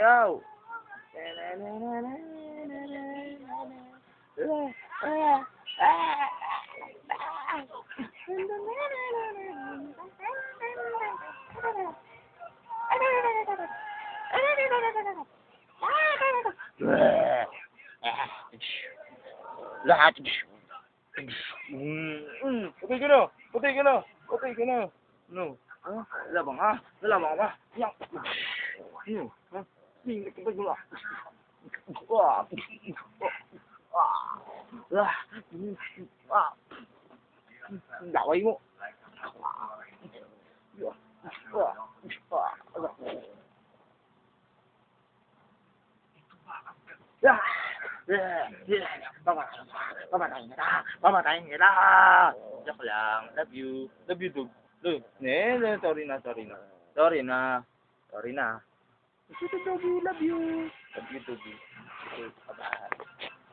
sayaw. Lahat. Patay ka na. Patay ka na. Patay ka na. No. Ha? Lalabang ha? Lalabang ka ba? Yang. Ha? Hindi ka ba? Laway mo. Papatayin kita! Papatayin kita! Joke lang. Love you. Love you, dog. Love. Sorry na, sorry na. Sorry na. Sorry na. Love you, doggy. Love you. Love you, doggy. Okay, bye-bye.